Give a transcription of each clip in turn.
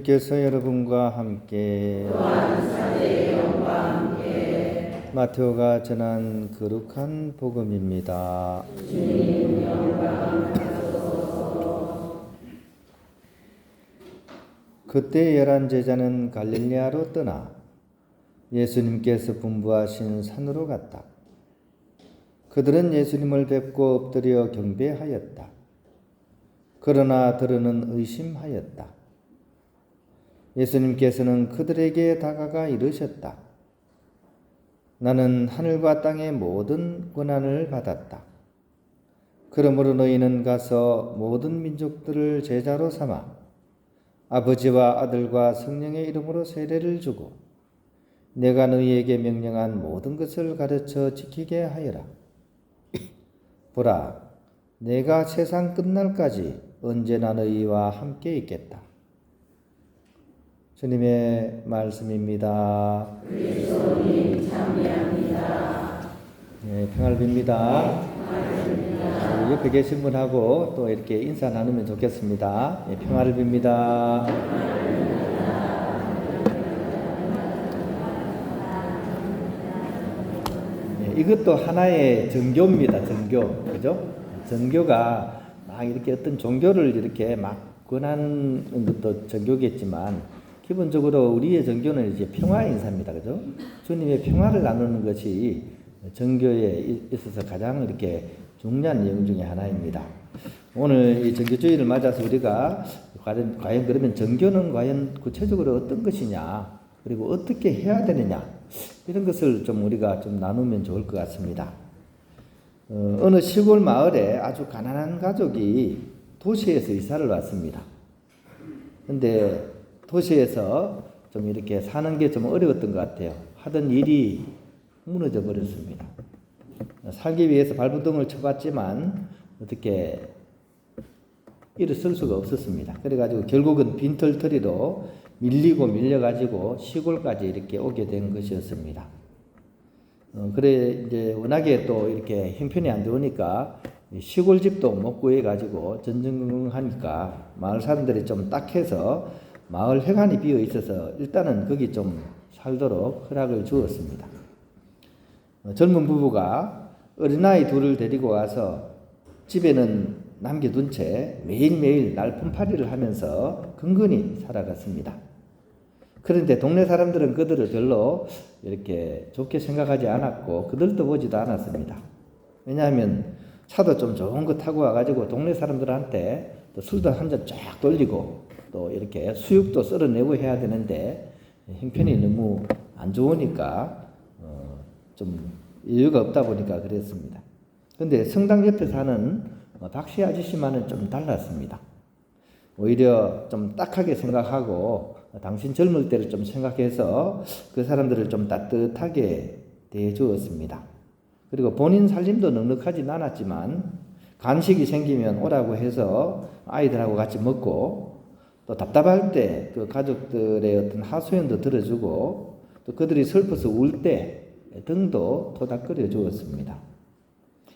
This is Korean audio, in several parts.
주님께서 여러분과 함께 마테오가 전한 거룩한 복음입니다. 그때 11 제자는 갈릴리아로 떠나 예수님께서 분부하신 산으로 갔다. 그들은 예수님을 뵙고 엎드려 경배하였다. 그러나 들으는 의심하였다. 예수님께서는 그들에게 다가가 이르셨다. 나는 하늘과 땅의 모든 권한을 받았다. 그러므로 너희는 가서 모든 민족들을 제자로 삼아 아버지와 아들과 성령의 이름으로 세례를 주고 내가 너희에게 명령한 모든 것을 가르쳐 지키게 하여라. 보라, 내가 세상 끝날까지 언제나 너희와 함께 있겠다. 주님의 말씀입니다. 그리스도님 참여합니다. 네, 평화를 빕니다. 옆에 계신 분하고 또 이렇게 인사 나누면 좋겠습니다. 네, 평화를 빕니다. 네, 이것도 하나의 정교입니다. 정교, 그죠? 정교가 막 이렇게 어떤 종교를 이렇게 막 권하는 것도 정교겠지만 기본적으로 우리의 정교는 이제 평화의 인사입니다. 그죠? 주님의 평화를 나누는 것이 정교에 있어서 가장 이렇게 중요한 내용 중에 하나입니다. 오늘 이 정교주의를 맞아서 우리가 과연 그러면 정교는 과연 구체적으로 어떤 것이냐, 그리고 어떻게 해야 되느냐, 이런 것을 좀 우리가 좀 나누면 좋을 것 같습니다. 어느 시골 마을에 아주 가난한 가족이 도시에서 이사를 왔습니다. 근데 도시에서 좀 이렇게 사는 게 좀 어려웠던 것 같아요. 하던 일이 무너져 버렸습니다. 살기 위해서 발버둥을 쳐봤지만 어떻게 일을 쓸 수가 없었습니다. 그래가지고 결국은 빈털터리로 밀려가지고 시골까지 이렇게 오게 된 것이었습니다. 그래 이제 워낙에 또 이렇게 형편이 안 좋으니까 시골집도 못 구해가지고 전전긍긍하니까 마을 사람들이 좀 딱해서 마을 회관이 비어 있어서 일단은 거기 좀 살도록 허락을 주었습니다. 젊은 부부가 어린아이 둘을 데리고 와서 집에는 남겨둔 채 매일매일 날품팔이를 하면서 근근히 살아갔습니다. 그런데 동네 사람들은 그들을 별로 이렇게 좋게 생각하지 않았고 그들도 보지도 않았습니다. 왜냐하면 차도 좀 좋은 거 타고 와가지고 동네 사람들한테 또 술도 한 잔 쫙 돌리고 또 이렇게 수육도 썰어내고 해야 되는데 형편이 너무 안 좋으니까 좀 여유가 없다 보니까 그랬습니다. 그런데 성당 옆에 사는 박씨 아저씨만은 좀 달랐습니다. 오히려 좀 딱하게 생각하고 당신 젊을 때를 좀 생각해서 그 사람들을 좀 따뜻하게 대해주었습니다. 그리고 본인 살림도 넉넉하진 않았지만 간식이 생기면 오라고 해서 아이들하고 같이 먹고 또 답답할 때 그 가족들의 어떤 하소연도 들어주고 또 그들이 슬퍼서 울 때 등도 토닥거려 주었습니다.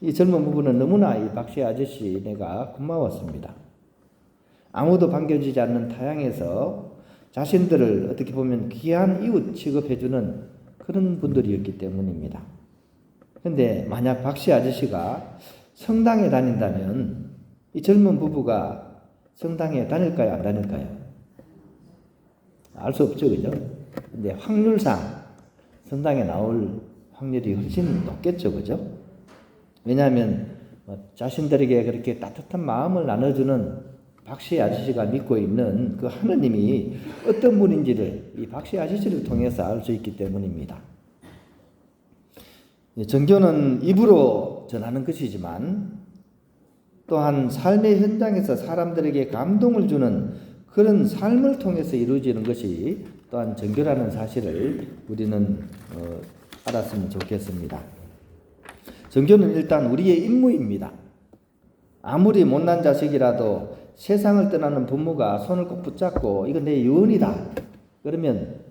이 젊은 부부는 너무나 이 박씨 아저씨네가 고마웠습니다. 아무도 반겨주지 않는 타향에서 자신들을 어떻게 보면 귀한 이웃 취급해주는 그런 분들이었기 때문입니다. 그런데 만약 박씨 아저씨가 성당에 다닌다면 이 젊은 부부가 성당에 다닐까요? 안 다닐까요? 알 수 없죠, 그죠? 근데 확률상 성당에 나올 확률이 훨씬 높겠죠, 그죠? 왜냐하면 자신들에게 그렇게 따뜻한 마음을 나눠주는 박씨 아저씨가 믿고 있는 그 하느님이 어떤 분인지를 이 박씨 아저씨를 통해서 알 수 있기 때문입니다. 정교는 입으로 전하는 것이지만 또한 삶의 현장에서 사람들에게 감동을 주는 그런 삶을 통해서 이루어지는 것이 또한 정교라는 사실을 우리는 알았으면 좋겠습니다. 정교는 일단 우리의 임무입니다. 아무리 못난 자식이라도 세상을 떠나는 부모가 손을 꼭 붙잡고 이건 내 유언이다 그러면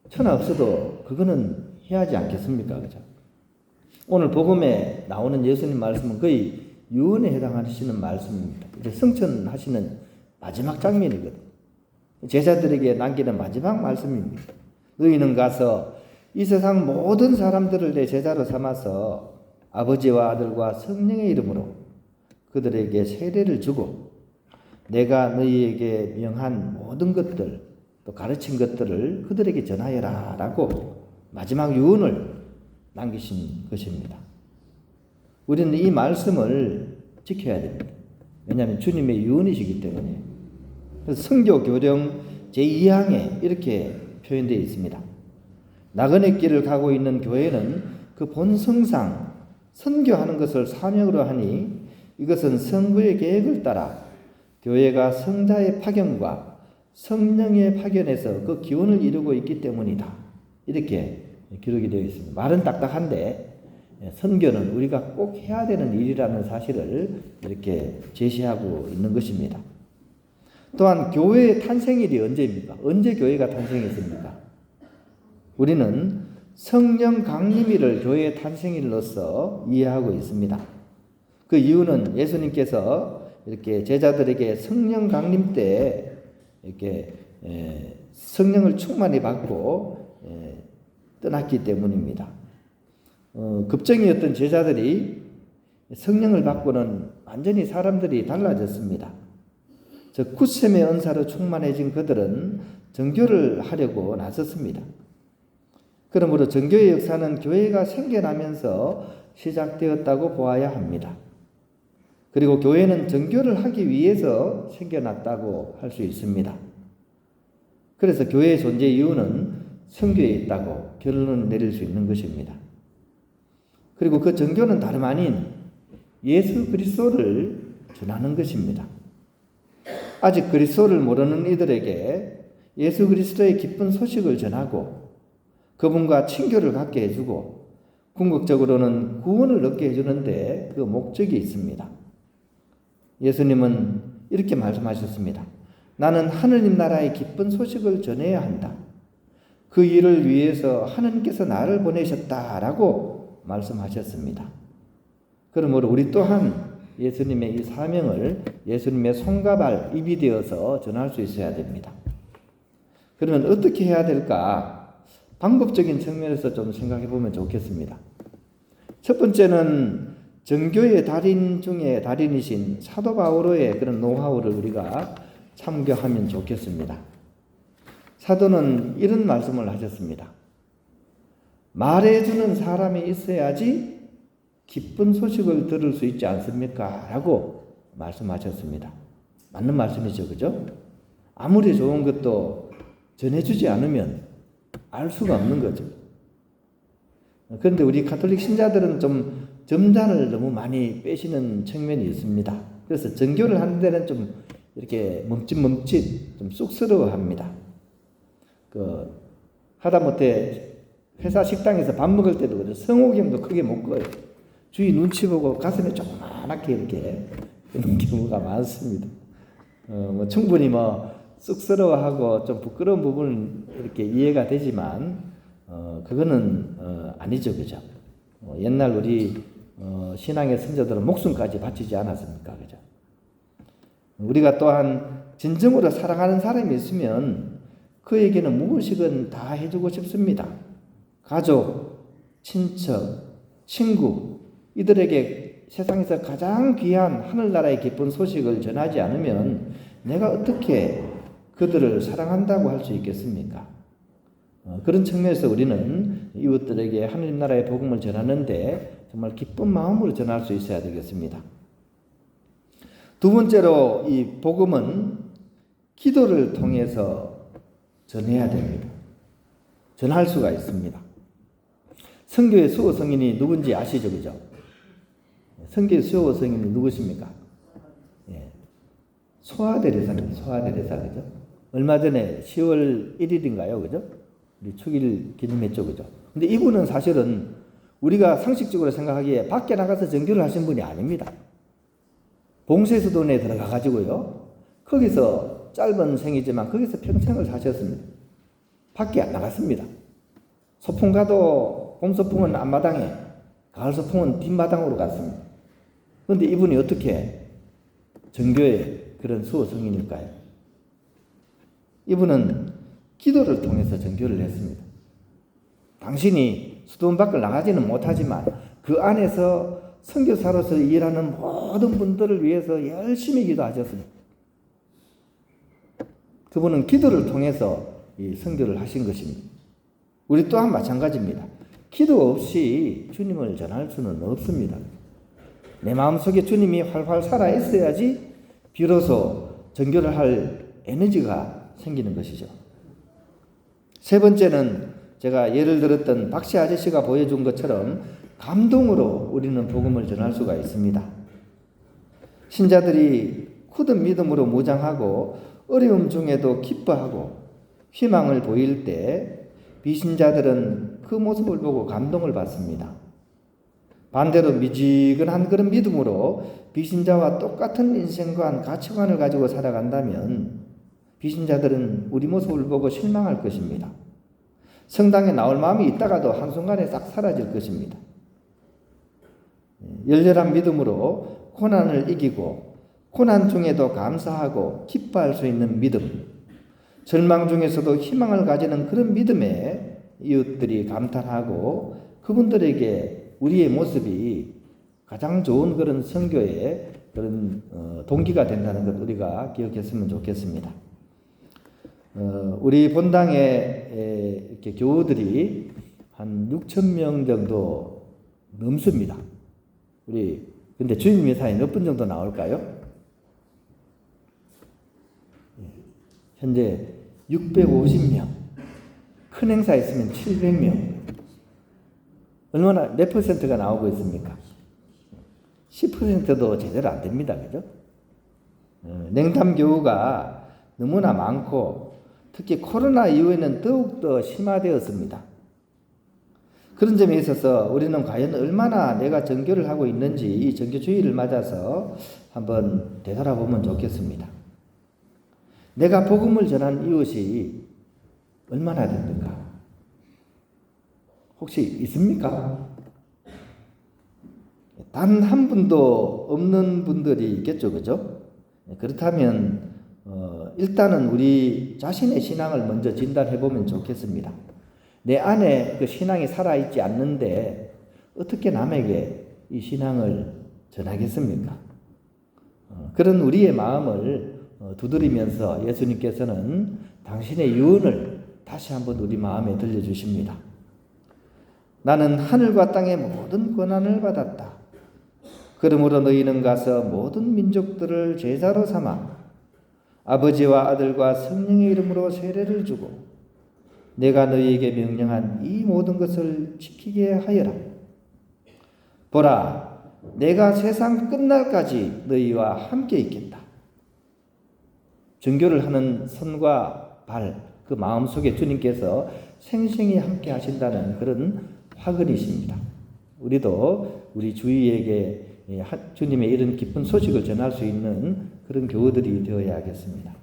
천하 없어도 그거는 해야 하지 않겠습니까? 그죠? 오늘 복음에 나오는 예수님 말씀은 거의 유언에 해당하시는 말씀입니다. 이제 성천하시는 마지막 장면이거든요. 제자들에게 남기는 마지막 말씀입니다. 너희는 가서 이 세상 모든 사람들을 내 제자로 삼아서 아버지와 아들과 성령의 이름으로 그들에게 세례를 주고 내가 너희에게 명한 모든 것들 또 가르친 것들을 그들에게 전하여라 라고 마지막 유언을 남기신 것입니다. 우리는 이 말씀을 지켜야 됩니다. 왜냐하면 주님의 유언이시기 때문에. 그래서 성교 교령 제2항에 이렇게 표현되어 있습니다. 나그네 길을 가고 있는 교회는 그 본성상 선교하는 것을 사명으로 하니 이것은 성부의 계획을 따라 교회가 성자의 파견과 성령의 파견에서 그 기원을 이루고 있기 때문이다. 이렇게 기록이 되어 있습니다. 말은 딱딱한데 선교는 우리가 꼭 해야 되는 일이라는 사실을 이렇게 제시하고 있는 것입니다. 또한 교회의 탄생일이 언제입니까? 언제 교회가 탄생했습니까? 우리는 성령 강림일을 교회의 탄생일로서 이해하고 있습니다. 그 이유는 예수님께서 이렇게 제자들에게 성령 강림 때 이렇게 성령을 충만히 받고 떠났기 때문입니다. 급정이었던 제자들이 성령을 받고는 완전히 사람들이 달라졌습니다. 즉 굳셈의 은사로 충만해진 그들은 정교를 하려고 나섰습니다. 그러므로 정교의 역사는 교회가 생겨나면서 시작되었다고 보아야 합니다. 그리고 교회는 정교를 하기 위해서 생겨났다고 할 수 있습니다. 그래서 교회의 존재 이유는 성교에 있다고 결론을 내릴 수 있는 것입니다. 그리고 그 정교는 다름 아닌 예수 그리스도를 전하는 것입니다. 아직 그리스도를 모르는 이들에게 예수 그리스도의 기쁜 소식을 전하고 그분과 친교를 갖게 해주고 궁극적으로는 구원을 얻게 해주는데 그 목적이 있습니다. 예수님은 이렇게 말씀하셨습니다. 나는 하느님 나라의 기쁜 소식을 전해야 한다. 그 일을 위해서 하느님께서 나를 보내셨다라고 말씀하셨습니다. 그러므로 우리 또한 예수님의 이 사명을 예수님의 손과 발, 입이 되어서 전할 수 있어야 됩니다. 그러면 어떻게 해야 될까? 방법적인 측면에서 좀 생각해 보면 좋겠습니다. 첫 번째는 정교의 달인 중에 달인이신 사도 바오로의 그런 노하우를 우리가 참고하면 좋겠습니다. 사도는 이런 말씀을 하셨습니다. 말해주는 사람이 있어야지 기쁜 소식을 들을 수 있지 않습니까? 라고 말씀하셨습니다. 맞는 말씀이죠. 그죠? 아무리 좋은 것도 전해주지 않으면 알 수가 없는 거죠. 그런데 우리 가톨릭 신자들은 좀 점잔을 너무 많이 빼시는 측면이 있습니다. 그래서 정교를 하는 데는 좀 이렇게 멈칫멈칫 좀 쑥스러워 합니다. 하다못해 회사 식당에서 밥 먹을 때도 그래요. 성호경도 크게 못 꺼요. 주위 눈치 보고 가슴에 조그맣게 이렇게 그런 경우가 많습니다. 충분히 쑥스러워하고 좀 부끄러운 부분은 이렇게 이해가 되지만, 그거는 아니죠. 그죠? 옛날 우리 신앙의 선조들은 목숨까지 바치지 않았습니까? 그죠? 우리가 또한 진정으로 사랑하는 사람이 있으면 그에게는 무엇이든 다 해주고 싶습니다. 가족, 친척, 친구, 이들에게 세상에서 가장 귀한 하늘나라의 기쁜 소식을 전하지 않으면 내가 어떻게 그들을 사랑한다고 할 수 있겠습니까? 그런 측면에서 우리는 이웃들에게 하느님 나라의 복음을 전하는데 정말 기쁜 마음으로 전할 수 있어야 되겠습니다. 두 번째로 이 복음은 기도를 통해서 전해야 됩니다. 전할 수가 있습니다. 선교의 수호 성인이 누군지 아시죠? 그죠? 선교의 수호 성인이 누구십니까? 소아데레사입니다. 소아데레사. 그죠? 얼마 전에 10월 1일인가요? 그죠? 우리 축일 기념했죠. 그죠? 근데 이분은 사실은 우리가 상식적으로 생각하기에 밖에 나가서 전교를 하신 분이 아닙니다. 봉쇄수도원에 들어가 가지고요. 거기서 짧은 생이지만 거기서 평생을 사셨습니다. 밖에 안 나갔습니다. 소풍 가도 봄 소풍은 앞마당에, 가을 소풍은 뒷마당으로 갔습니다. 그런데 이분이 어떻게 전교의 그런 수호 성인일까요? 이분은 기도를 통해서 전교를 했습니다. 당신이 수도원 밖을 나가지는 못하지만 그 안에서 선교사로서 일하는 모든 분들을 위해서 열심히 기도하셨습니다. 그분은 기도를 통해서 이 선교를 하신 것입니다. 우리 또한 마찬가지입니다. 기도 없이 주님을 전할 수는 없습니다. 내 마음속에 주님이 활활 살아 있어야지 비로소 전교를 할 에너지가 생기는 것이죠. 세 번째는 제가 예를 들었던 박씨 아저씨가 보여준 것처럼 감동으로 우리는 복음을 전할 수가 있습니다. 신자들이 굳은 믿음으로 무장하고 어려움 중에도 기뻐하고 희망을 보일 때 비신자들은 그 모습을 보고 감동을 받습니다. 반대로 미지근한 그런 믿음으로 비신자와 똑같은 인생관, 가치관을 가지고 살아간다면 비신자들은 우리 모습을 보고 실망할 것입니다. 성당에 나올 마음이 있다가도 한순간에 싹 사라질 것입니다. 열렬한 믿음으로 고난을 이기고 고난 중에도 감사하고 기뻐할 수 있는 믿음, 절망 중에서도 희망을 가지는 그런 믿음에 이웃들이 감탄하고 그분들에게 우리의 모습이 가장 좋은 그런 선교의 그런 동기가 된다는 것 우리가 기억했으면 좋겠습니다. 우리 본당에 이렇게 교우들이 한 6,000명 정도 넘습니다. 근데 주일 예산이 몇 분 정도 나올까요? 현재 650명. 큰 행사 있으면 700명. 얼마나, 몇 퍼센트가 나오고 있습니까? 10%도 제대로 안 됩니다. 그죠? 냉담교우가 너무나 많고, 특히 코로나 이후에는 더욱더 심화되었습니다. 그런 점에 있어서 우리는 과연 얼마나 내가 전교를 하고 있는지 이 전교 주일을 맞아서 한번 되돌아보면 좋겠습니다. 내가 복음을 전한 이웃이 얼마나 됩니까? 혹시 있습니까? 단 한 분도 없는 분들이 있겠죠, 그죠? 그렇다면 일단은 우리 자신의 신앙을 먼저 진단해 보면 좋겠습니다. 내 안에 그 신앙이 살아있지 않는데 어떻게 남에게 이 신앙을 전하겠습니까? 그런 우리의 마음을 두드리면서 예수님께서는 당신의 유언을 다시 한번 우리 마음에 들려주십니다. 나는 하늘과 땅의 모든 권한을 받았다. 그러므로 너희는 가서 모든 민족들을 제자로 삼아 아버지와 아들과 성령의 이름으로 세례를 주고 내가 너희에게 명령한 이 모든 것을 지키게 하여라. 보라, 내가 세상 끝날까지 너희와 함께 있겠다. 전교를 하는 손과 발, 그 마음속에 주님께서 생생히 함께 하신다는 그런 확언이십니다. 우리도 우리 주위에게 주님의 이런 기쁜 소식을 전할 수 있는 그런 교우들이 되어야 하겠습니다.